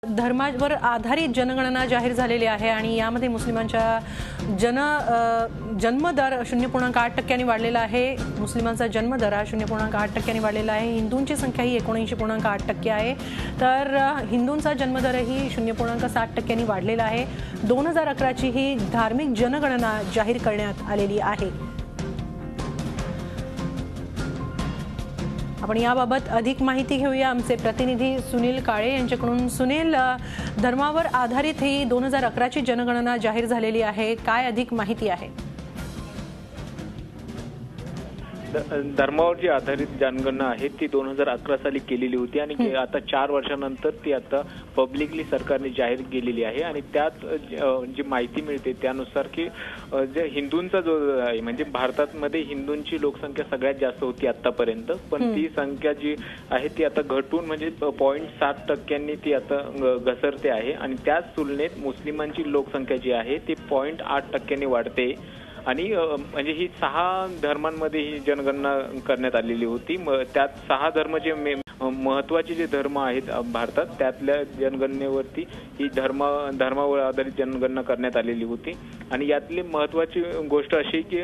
धर्मावर आधारित जनगणना जाहीर झालेली आहे आणि यामध्ये मुस्लिमांच्या जन्मदर 0.8% वाढलेला आहे। मुस्लिमांचा जन्मदर 0.8% वाढलेला आहे। हिंदूंची संख्या ही 79.8% आहे, तर हिंदूंचा जन्मदरही 0.7% वाढलेला आहे। 2011 ची ही धार्मिक जनगणना जाहीर करण्यात आलेली आहे। आपण याबाबत अधिक माहिती घेऊया आमचे प्रतिनिधी सुनील काळे यांच्याकडून। सुनील, धर्मावर आधारित ही 2011 ची जनगणना जाहीर झालेली आहे, काय अधिक माहिती आहे? धर्मावर जी आधारित जनगणना आहे ती 2011 साली केलेली होती आणि आता 4 वर्षानंतर ती आता पब्लिकली सरकारने जाहीर केलेली आहे। आणि त्यात जी माहिती मिळते त्यानुसार की जे हिंदूंचा जो आहे म्हणजे भारतामध्ये हिंदूंची लोकसंख्या सगळ्यात जास्त होती आतापर्यंत, पण ती संख्या जी आहे ती आता घटून म्हणजे 0.7% ती आता घसरते आहे। आणि त्याच तुलनेत मुस्लिमांची लोकसंख्या जी आहे ती 0.8% वाढते। आणि म्हणजे ही 6 धर्मांमध्ये ही जनगणना करण्यात आलेली होती। त्यात 6 धर्म जे महत्वाचे जे धर्म आहेत भारतात त्यातल्या जनगणनेवरती ही धर्मावर आधारित जनगणना करण्यात आलेली होती। आणि यातली महत्वाची गोष्ट अशी की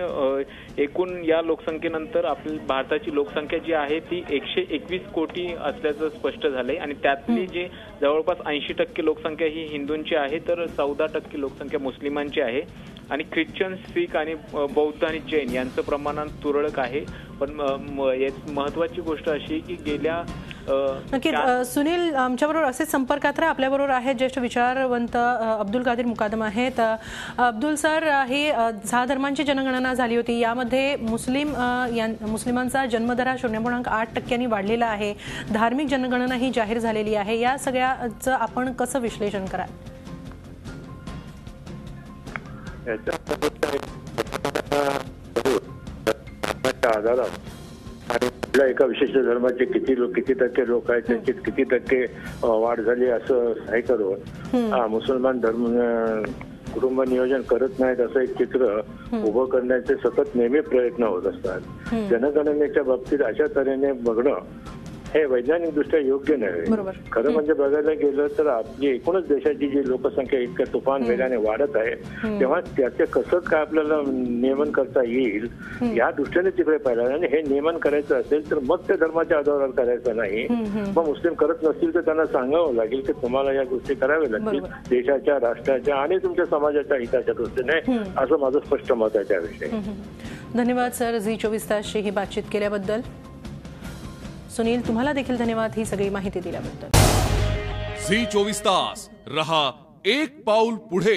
एकूण या लोकसंख्येनंतर आपली भारताची लोकसंख्या जी आहे ती 121 कोटी असल्याचं स्पष्ट झालंय। आणि त्यातली जी जवळपास 80% लोकसंख्या ही हिंदूंची आहे, तर 14% लोकसंख्या मुस्लिमांची आहे। आणि ख्रिश्चन, शीख आणि बौद्ध आणि जैन यांचं प्रमाण तुरळक आहे। पण महत्वाची गोष्ट अशी की गेल्या नक्कीच सुनील, आमच्याबरोबर असेच संपर्कात राहा। आपल्याबरोबर आहेत ज्येष्ठ विचारवंत अब्दुल कादिर मुकादम आहेत। अब्दुल सर, ही 6 धर्मांची जनगणना झाली होती, यामध्ये मुस्लिमांचा जन्मदर 0.8% वाढलेला आहे। धार्मिक जनगणना ही जाहीर झालेली आहे, या सगळ्याचं आपण कसं विश्लेषण कराल? आणि कुठल्या एका विशिष्ट धर्माचे किती टक्के लोक आहेत, त्यांची किती टक्के वाढ झाली असं हे करून मुसलमान धर्म कुटुंब नियोजन करत नाहीत असं एक चित्र उभं करण्याचे सतत नेहमी प्रयत्न होत असतात। जनगणनेच्या बाबतीत अशा तऱ्हेने बघणं हे वैज्ञानिक दृष्ट्या योग्य नाही। खरं म्हणजे बघायला गेलं तर आपली एकूणच देशाची जी लोकसंख्या इतक्या तुफान वेगाने वाढत आहे, तेव्हा त्याचे कसं काय आपल्याला नियमन करता येईल या दृष्टीने तिकडे पाहिलं। आणि हे नियमन करायचं असेल तर मग ते धर्माच्या आधारावर करायचं नाही। मग मुस्लिम करत नसतील तर त्यांना सांगावं लागेल की तुम्हाला या गोष्टी कराव्या लागतील देशाच्या, राष्ट्राच्या आणि तुमच्या समाजाच्या हिताच्या दृष्टीने, असं माझं स्पष्ट मत आहे त्याविषयी। धन्यवाद सर, झी24 तासची ही बातचीत केल्याबद्दल। सुनील, तुम्हाला देखील धन्यवाद ही सगळी माहिती दिल्याबद्दल। झी24 तास रहा एक पाऊल पुढे।